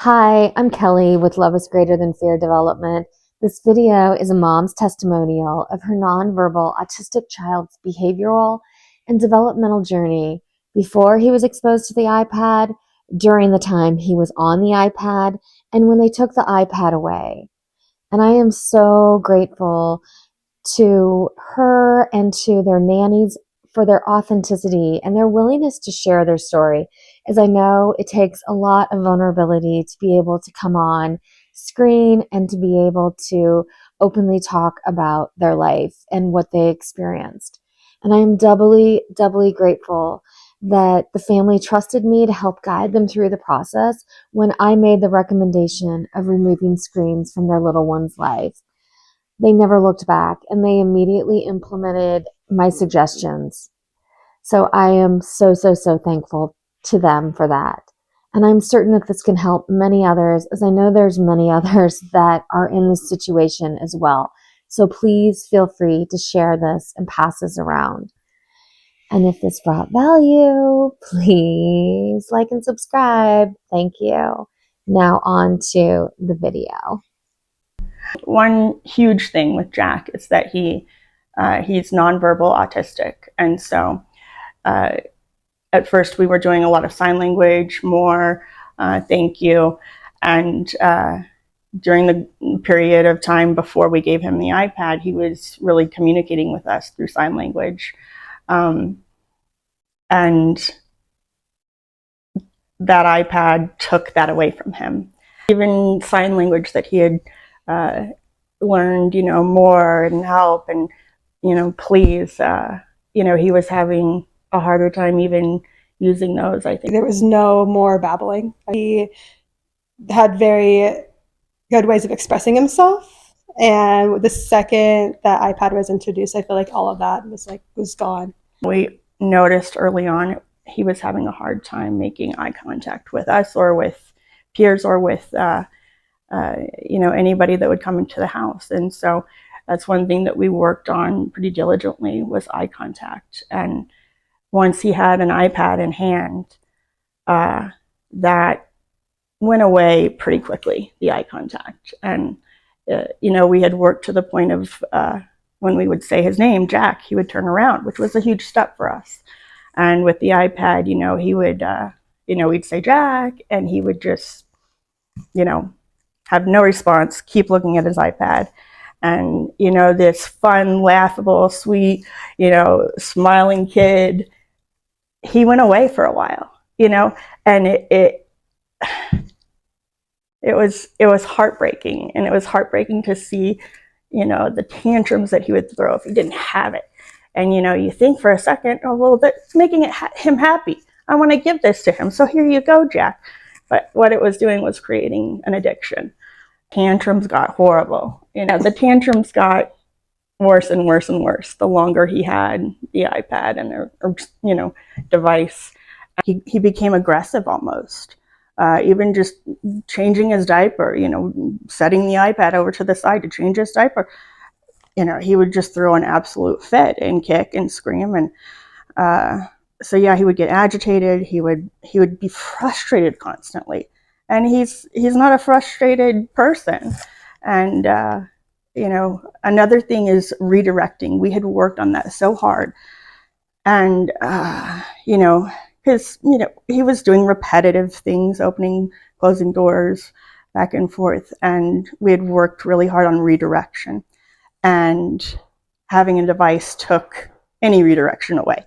Hi, I'm Kelly with Love is Greater Than Fear Development. This video is a mom's testimonial of her nonverbal autistic child's behavioral and developmental journey before he was exposed to the iPad, during the time he was on the iPad, and when they took the iPad away. And I am so grateful to her and to their nannies for their authenticity and their willingness to share their story, as I know it takes a lot of vulnerability to be able to come on screen and to be able to openly talk about their life and what they experienced. And I am doubly grateful that the family trusted me to help guide them through the process when I made the recommendation of removing screens from their little one's life. They never looked back, and they immediately implemented my suggestions. So I am so thankful to them for that. And I'm certain that this can help many others, as I know there's many others that are in this situation as well. So please feel free to share this and pass this around. And if this brought value, please like and subscribe. Thank you. Now on to the video. One huge thing with Jack is that he's nonverbal autistic, and so at first we were doing a lot of sign language, more thank you, and during the period of time before we gave him the iPad, he was really communicating with us through sign language, and that iPad took that away from him. Even sign language that he had learned, more and help and, please, he was having a harder time even using those, I think. There was no more babbling. He had very good ways of expressing himself. And the second that iPad was introduced, I feel like all of that was gone. We noticed early on he was having a hard time making eye contact with us or with peers or with anybody that would come into the house. And so that's one thing that we worked on pretty diligently, was eye contact. And once he had an iPad in hand, that went away pretty quickly, the eye contact. And, we had worked to the point of when we would say his name, Jack, he would turn around, which was a huge step for us. And with the iPad, he would, we'd say Jack, and he would just, have no response, keep looking at his iPad. And, this fun, laughable, sweet, smiling kid, he went away for a while, and it was heartbreaking. And it was heartbreaking to see, the tantrums that he would throw if he didn't have it. And, you think for a second, oh, well, that's making him happy. I want to give this to him. So here you go, Jack. But what it was doing was creating an addiction. Tantrums got horrible. The tantrums got worse and worse and worse the longer he had the iPad and device. He became aggressive almost. Even just changing his diaper, setting the iPad over to the side to change his diaper. He would just throw an absolute fit and kick and scream. And so yeah, he would get agitated. He would be frustrated constantly. And he's not a frustrated person. And, another thing is redirecting. We had worked on that so hard. And, because, he was doing repetitive things, opening, closing doors, back and forth. And we had worked really hard on redirection. And having a device took any redirection away.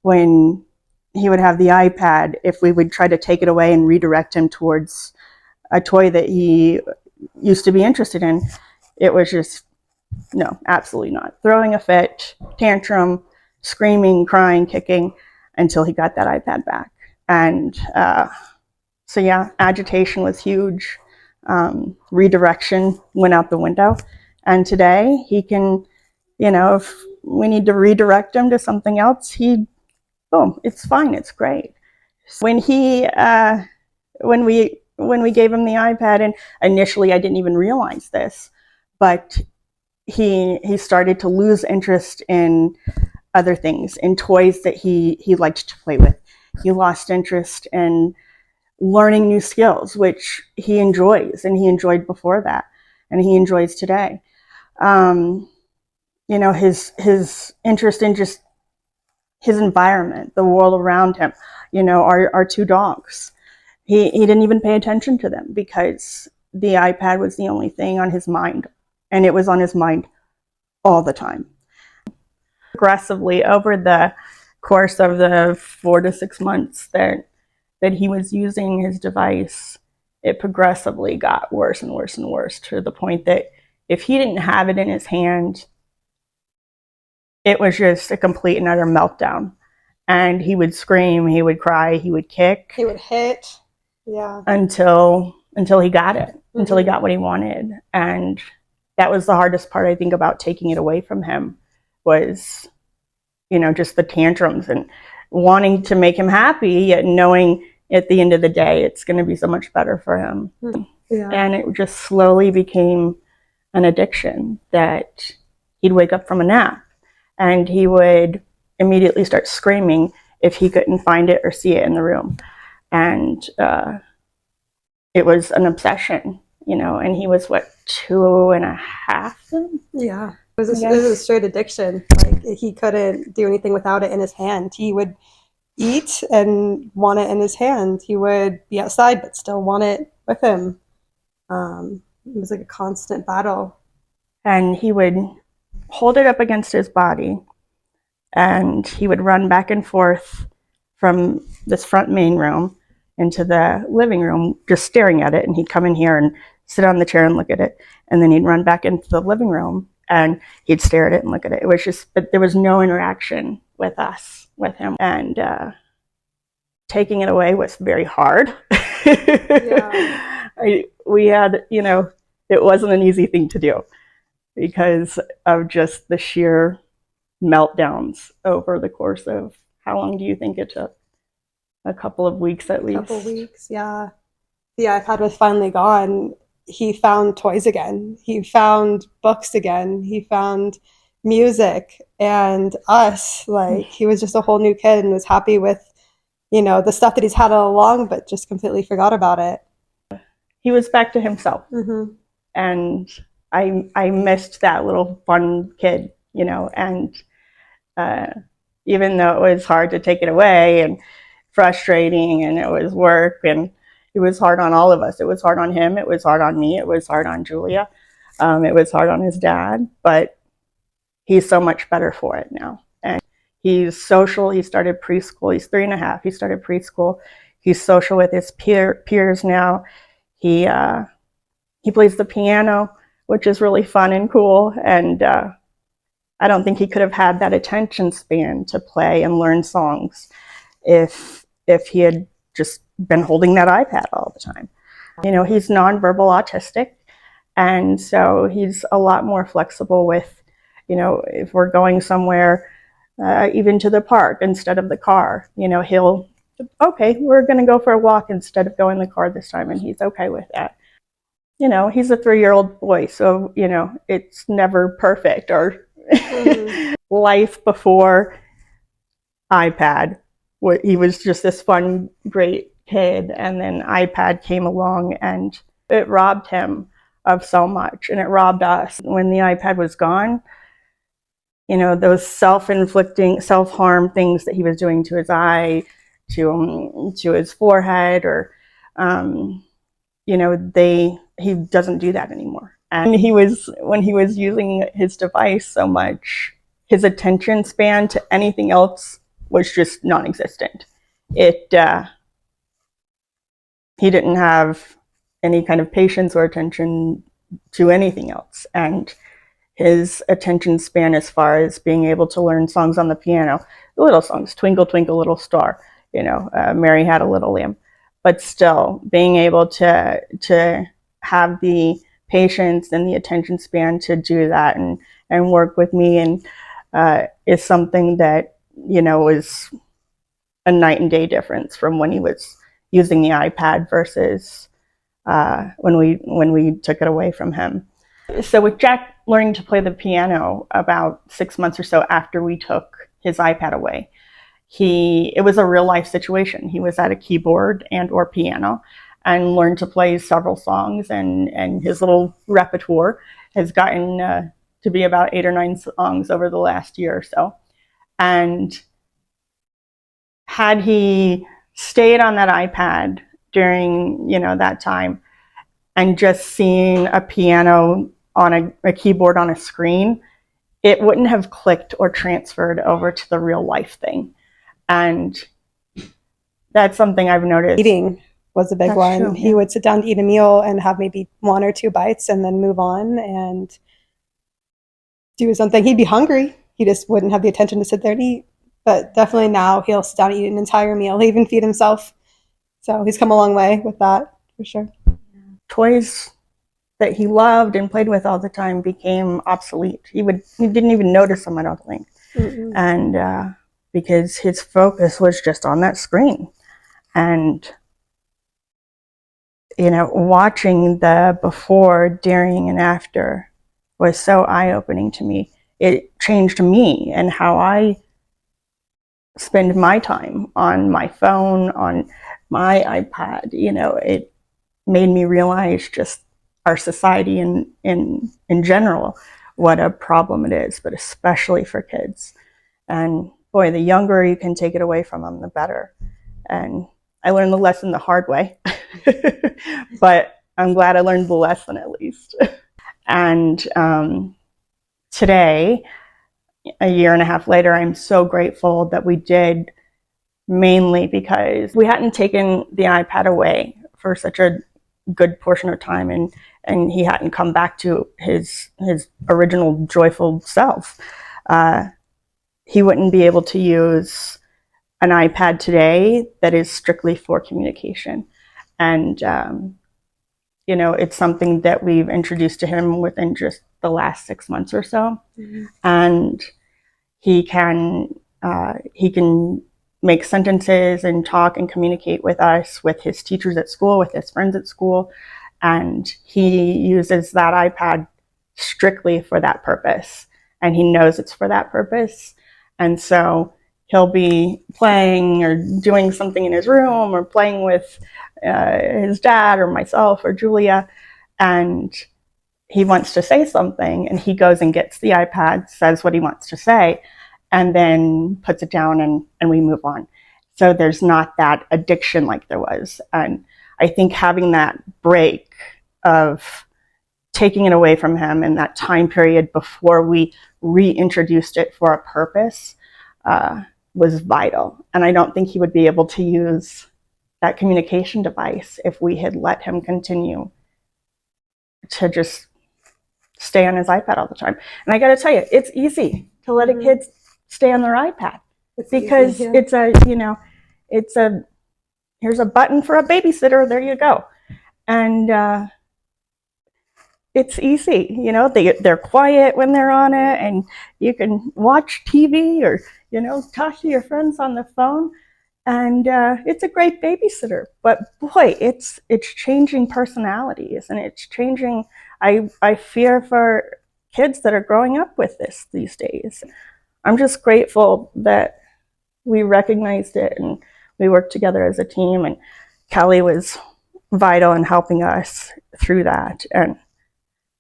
When he would have the iPad, if we would try to take it away and redirect him towards a toy that he used to be interested in, it was just, no, absolutely not. Throwing a fit, tantrum, screaming, crying, kicking, until he got that iPad back. And so yeah, agitation was huge. Redirection went out the window. And today he can, if we need to redirect him to something else, boom, it's fine, it's great. When when we gave him the iPad, and initially I didn't even realize this, but he started to lose interest in other things, in toys that he liked to play with. He lost interest in learning new skills, which he enjoys, and he enjoyed before that, and he enjoys today. His interest in just his environment, the world around him, our two dogs. He didn't even pay attention to them because the iPad was the only thing on his mind, and it was on his mind all the time. Progressively, over the course of the 4 to 6 months that he was using his device, it progressively got worse and worse and worse, to the point that if he didn't have it in his hand, it was just a complete and utter meltdown. And he would scream, he would cry, he would kick. He would hit. Yeah. Until he got it, until he got what he wanted. And that was the hardest part, I think, about taking it away from him, was, just the tantrums and wanting to make him happy, yet knowing at the end of the day it's going to be so much better for him. Yeah. And it just slowly became an addiction, that he'd wake up from a nap and he would immediately start screaming if he couldn't find it or see it in the room. And it was an obsession, and he was, 2.5? Yeah. It was a straight addiction. Like, he couldn't do anything without it in his hand. He would eat and want it in his hand. He would be outside but still want it with him. It was like a constant battle. And he would hold it up against his body, and he would run back and forth from this front main room into the living room, just staring at it. And he'd come in here and sit on the chair and look at it. And then he'd run back into the living room and he'd stare at it and look at it. It was just, but there was no interaction with him. And taking it away was very hard. Yeah. We had, it wasn't an easy thing to do because of just the sheer meltdowns over the course of, how long do you think it took? A couple of weeks at least. A couple of weeks, yeah. The iPad was finally gone. He found toys again. He found books again. He found music and us. Like, he was just a whole new kid and was happy with, the stuff that he's had all along, but just completely forgot about it. He was back to himself. And I missed that little fun kid, and even though it was hard to take it away and frustrating, and it was work, and it was hard on all of us. It was hard on him. It was hard on me. It was hard on Julia. It was hard on his dad, but he's so much better for it now. And he's social. He started preschool. He's 3.5. He started preschool. He's social with his peers now. He plays the piano, which is really fun and cool. And I don't think he could have had that attention span to play and learn songs if he had just been holding that iPad all the time. He's nonverbal autistic, and so he's a lot more flexible with, if we're going somewhere, even to the park instead of the car, he'll, okay, we're going to go for a walk instead of going in the car this time, and he's okay with that. He's a 3-year-old boy, so, it's never perfect, or life before iPad. He was just this fun, great kid, and then iPad came along and it robbed him of so much, and it robbed us. When the iPad was gone, those self-inflicting, self-harm things that he was doing to his eye, to his forehead, or he doesn't do that anymore. And when he was using his device so much, his attention span to anything else was just non-existent. He didn't have any kind of patience or attention to anything else. And his attention span, as far as being able to learn songs on the piano, the little songs, Twinkle, Twinkle, Little Star, Mary Had a Little Lamb, but still being able to have the patience and the attention span to do that and work with me, and is something that, was a night and day difference from when he was using the iPad versus when we took it away from him. So with Jack learning to play the piano about 6 months or so after we took his iPad away, it was a real life situation. He was at a keyboard and or piano and learned to play several songs, and his little repertoire has gotten to be about 8 or 9 songs over the last year or so. And had he stayed on that iPad during, that time, and just seeing a piano on a keyboard on a screen, it wouldn't have clicked or transferred over to the real life thing. And that's something I've noticed. Eating was a big one. True, He would sit down to eat a meal and have maybe 1 or 2 bites and then move on and do something. He'd be hungry. He just wouldn't have the attention to sit there and eat. But definitely now he'll sit down and eat an entire meal. He'll even feed himself. So he's come a long way with that, for sure. Toys that he loved and played with all the time became obsolete. He didn't even notice them, I don't think. Mm-mm. And because his focus was just on that screen. And watching the before, during, and after was so eye-opening to me. It changed me and how I spend my time on my phone, on my iPad. It made me realize just our society in general, what a problem it is, but especially for kids. And boy, the younger you can take it away from them, the better. And I learned the lesson the hard way, but I'm glad I learned the lesson at least. And today, a year and a half later, I'm so grateful that we did, mainly because we hadn't taken the iPad away for such a good portion of time, and he hadn't come back to his original joyful self. He wouldn't be able to use an iPad today that is strictly for communication. And, it's something that we've introduced to him within just the last 6 months or so. Mm-hmm. And he can make sentences and talk and communicate with us, with his teachers at school, with his friends at school. And he uses that iPad strictly for that purpose. And he knows it's for that purpose. And so he'll be playing or doing something in his room or playing with his dad or myself or Julia, and he wants to say something, and he goes and gets the iPad, says what he wants to say, and then puts it down, and we move on. So there's not that addiction like there was. And I think having that break of taking it away from him in that time period before we reintroduced it for a purpose was vital. And I don't think he would be able to use that communication device if we had let him continue to just stay on his iPad all the time. And I got to tell you, it's easy to let a kid stay on their iPad because it's a here's a button for a babysitter. There you go. And it's easy, they're quiet when they're on it, and you can watch TV or, talk to your friends on the phone. And it's a great babysitter, but boy, it's changing personalities, and it's changing. I fear for kids that are growing up with this these days. I'm just grateful that we recognized it and we worked together as a team, and Kelly was vital in helping us through that. And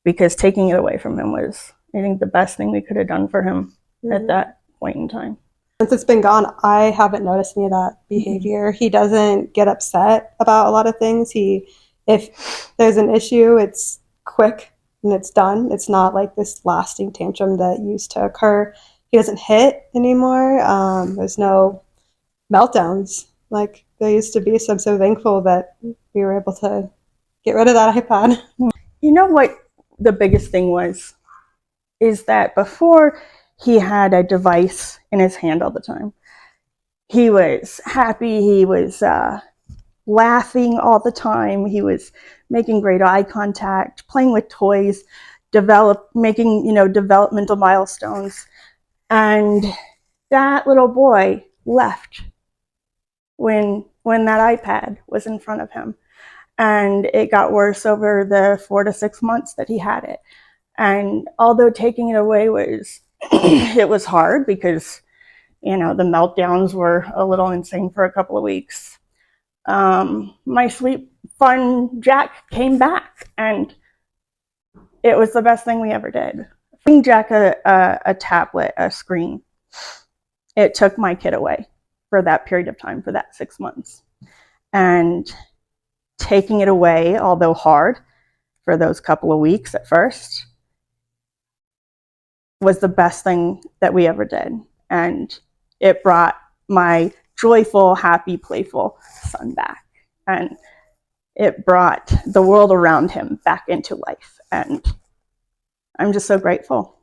because taking it away from him was, I think, the best thing we could have done for him at that point in time. Since it's been gone, I haven't noticed any of that behavior. He doesn't get upset about a lot of things. If there's an issue, it's quick and it's done. It's not like this lasting tantrum that used to occur. He doesn't hit anymore. There's no meltdowns like there used to be. So I'm so thankful that we were able to get rid of that iPad. You know what the biggest thing is that before he had a device in his hand all the time. He was happy. He was laughing all the time. He was making great eye contact, playing with toys, making developmental milestones. And that little boy left when that iPad was in front of him. And it got worse over the 4 to 6 months that he had it. And although taking it away was it was hard because You know, the meltdowns were a little insane for a couple of weeks. My sleep fun Jack came back, and it was the best thing we ever did. Bring Jack a tablet, a screen, it took my kid away for that period of time, for that 6 months. And taking it away, although hard for those couple of weeks at first, was the best thing that we ever did. And it brought my joyful, happy, playful son back. And it brought the world around him back into life. And I'm just so grateful.